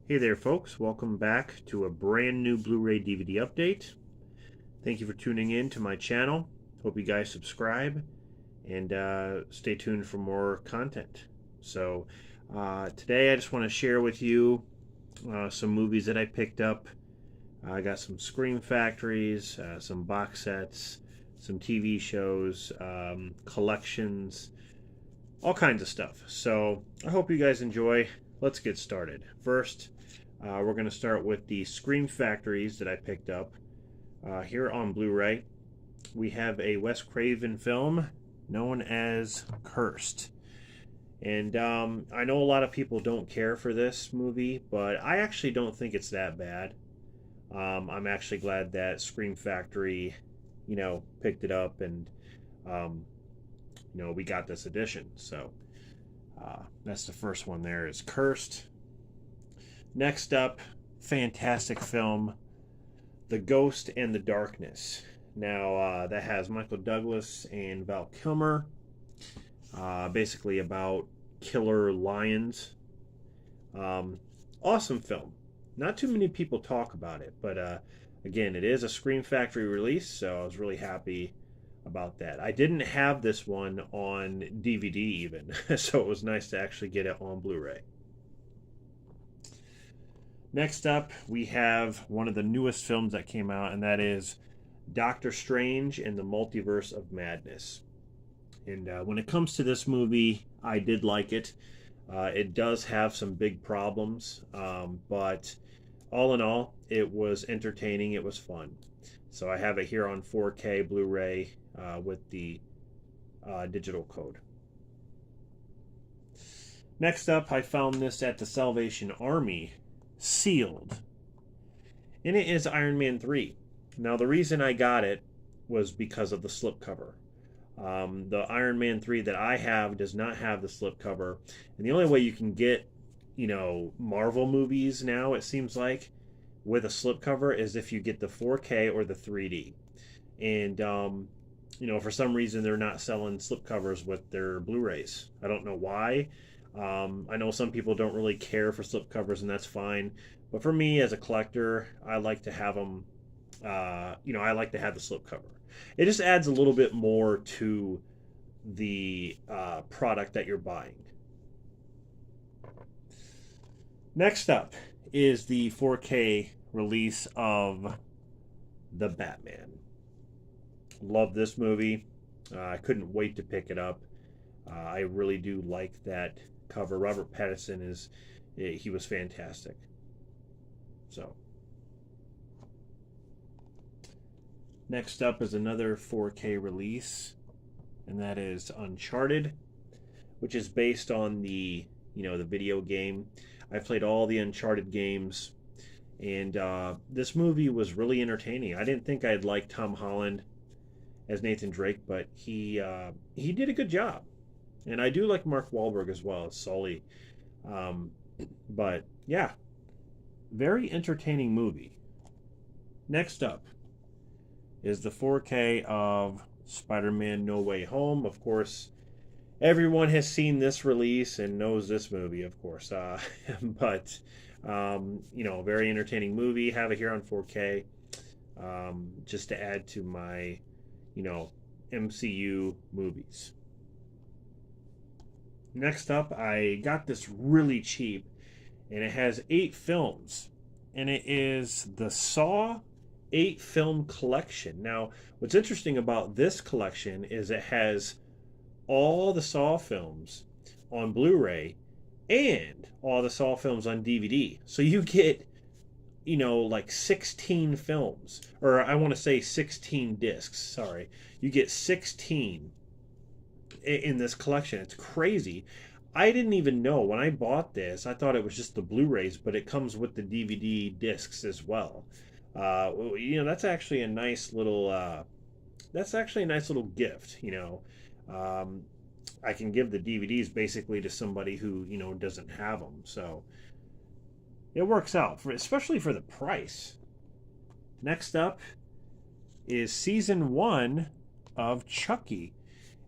Hey there, folks. Welcome back to a brand new Blu-ray DVD update. Thank you for tuning in to my channel. Hope you guys subscribe and stay tuned for more content. Today I just want to share with you some movies that I picked up. I got some Scream Factories, some box sets, some TV shows, collections, all kinds of stuff. So I hope you guys enjoy. Let's get started. First, we're going to start with the Scream Factories that I picked up here on Blu-ray. We have a Wes Craven film known as Cursed. And I know a lot of people don't care for this movie, but I actually don't think it's that bad. I'm actually glad that Scream Factory, picked it up and, we got this edition. So that's the first one there is Cursed. Next up, fantastic film, The Ghost and the Darkness. Now, that has Michael Douglas and Val Kilmer. Basically about killer lions. Awesome film. Not too many people talk about it, but again, it is a Scream Factory release, so I was really happy about that. I didn't have this one on DVD even, so it was nice to actually get it on Blu-ray. Next up, we have one of the newest films that came out, and that is Doctor Strange and the Multiverse of Madness. And when it comes to this movie, I did like it. It does have some big problems, but all in all, it was entertaining. It was fun. So I have it here on 4K Blu-ray with the digital code. Next up, I found this at the Salvation Army, sealed. And it is Iron Man 3. Now, the reason I got it was because of the slipcover. The Iron Man 3 that I have does not have the slipcover. And the only way you can get, Marvel movies now, it seems like, with a slipcover is if you get the 4K or the 3D. And, for some reason, they're not selling slipcovers with their Blu-rays. I don't know why. I know some people don't really care for slipcovers, and that's fine. But for me, as a collector, I like to have them, I like to have the slipcover. It just adds a little bit more to the product that you're buying. Next up is the 4K release of The Batman. Love this movie. I couldn't wait to pick it up. I really do like that cover. Robert Pattinson he was fantastic. So next up is another 4K release, and that is Uncharted, which is based on the video game. I've played all the Uncharted games, and this movie was really entertaining. I didn't think I'd like Tom Holland as Nathan Drake, but he did a good job. And I do like Mark Wahlberg as well as Sully. But yeah, very entertaining movie. Next up is the 4K of Spider-Man No Way Home. Of course, everyone has seen this release and knows this movie, of course. But, very entertaining movie. Have it here on 4K just to add to my, MCU movies. Next up, I got this really cheap, and it has 8 films, and it is the Saw 8 film collection. Now, what's interesting about this collection is it has all the Saw films on Blu-ray and all the Saw films on DVD. So you get, like 16 films, or I want to say 16 discs. Sorry. You get 16 in this collection. It's crazy. I didn't even know when I bought this. I thought it was just the Blu-rays, but it comes with the DVD discs as well. That's actually a nice little gift. I can give the DVDs basically to somebody who doesn't have them, so it works out especially for the price. Next up is season 1 of Chucky.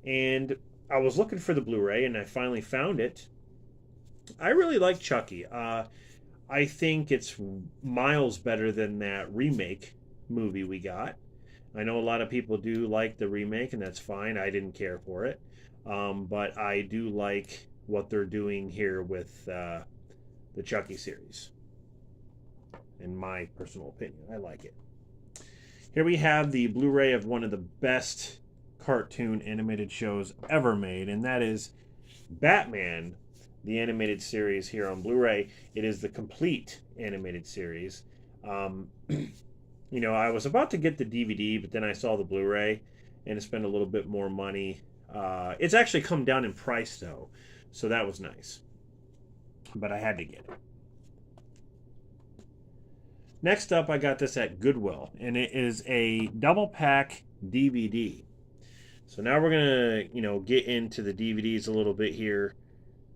And I was looking for the Blu-ray, and I finally found it. I really like Chucky. I think it's miles better than that remake movie we got. I know a lot of people do like the remake, and that's fine. I didn't care for it. But I do like what they're doing here with the Chucky series. In my personal opinion, I like it. Here we have the Blu-ray of one of the best cartoon animated shows ever made, and that is Batman, the animated series here on Blu-ray. It is the complete animated series. You know, I was about to get the DVD, but then I saw the Blu-ray and spent a little bit more money. It's actually come down in price, though, so that was nice. But I had to get it. Next up, I got this at Goodwill, and it is a double pack DVD. So now we're gonna, get into the DVDs a little bit here.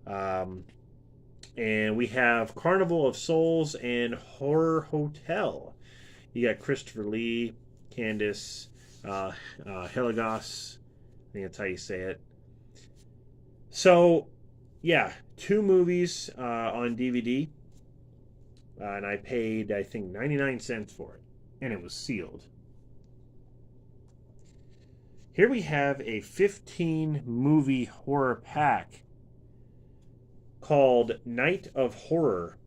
And we have Carnival of Souls and Horror Hotel. You got Christopher Lee, Candice Hilligos. I think that's how you say it. So, yeah, 2 movies on DVD. And I paid, I think, 99 cents for it. And it was sealed. Here we have a 15 movie horror pack called Night of Horror.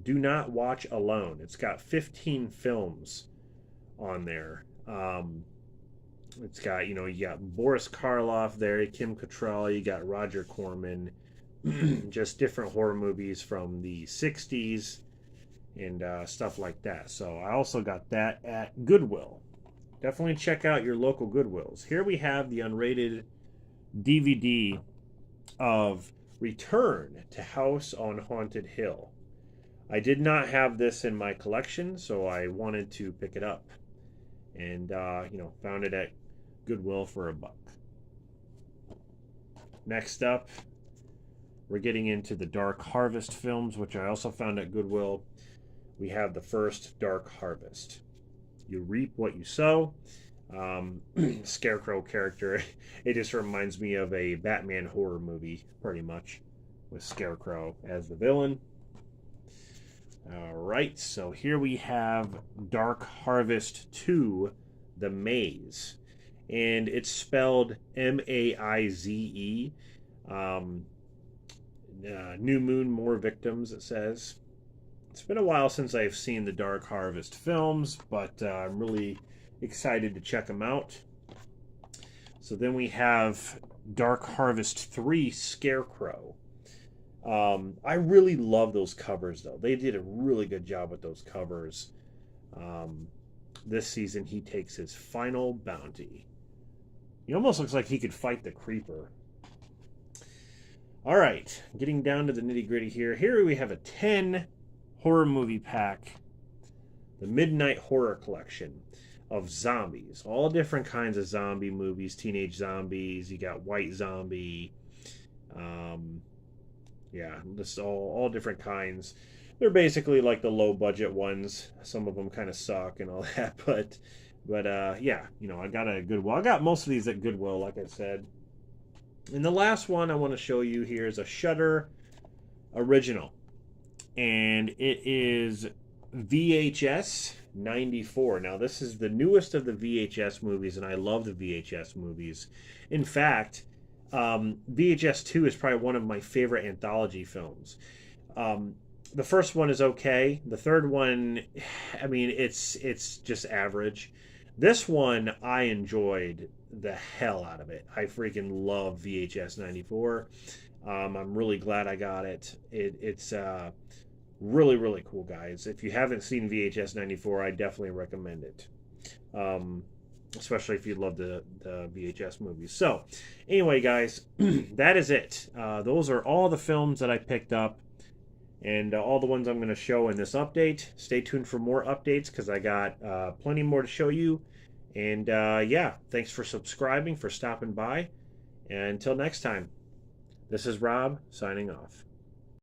Do not watch alone. It's got 15 films on there. It's got, you got Boris Karloff there, Kim Cattrall, you got Roger Corman, just different horror movies from the 60s and stuff like that. So I also got that at Goodwill. Definitely check out your local Goodwills. Here we have the unrated DVD of Return to House on Haunted Hill. I did not have this in my collection, so I wanted to pick it up. And, found it at Goodwill for $1. Next up, we're getting into the Dark Harvest films, which I also found at Goodwill. We have the first Dark Harvest. You reap what you sow. Scarecrow character. It just reminds me of a Batman horror movie, pretty much, with Scarecrow as the villain. Alright, so here we have Dark Harvest 2, The Maze. And it's spelled M-A-I-Z-E. New Moon, More Victims, it says. It's been a while since I've seen the Dark Harvest films, but I'm really excited to check them out. So then we have Dark Harvest 3, Scarecrow. I really love those covers, though. They did a really good job with those covers. This season, he takes his final bounty. He almost looks like he could fight the Creeper. All right, getting down to the nitty-gritty here. Here we have a 10 horror movie pack, the Midnight Horror Collection of zombies. All different kinds of zombie movies, teenage zombies. You got White Zombie. Yeah, just all different kinds. They're basically like the low-budget ones. Some of them kind of suck and all that, but yeah, I got a Goodwill. I got most of these at Goodwill, like I said. And the last one I want to show you here is a Shudder original. And it is VHS 94. Now, this is the newest of the VHS movies, and I love the VHS movies. In fact, VHS 2 is probably one of my favorite anthology films. The first one is okay. The third one, I mean, it's just average. This one, I enjoyed the hell out of it. I freaking love VHS 94. I'm really glad I got it. It's really, really cool, guys. If you haven't seen VHS 94, I definitely recommend it. Especially if you love the VHS movies. So, anyway, guys, that is it. Those are all the films that I picked up. And all the ones I'm going to show in this update. Stay tuned for more updates because I got plenty more to show you. And yeah, thanks for subscribing, for stopping by. And until next time, this is Rob signing off.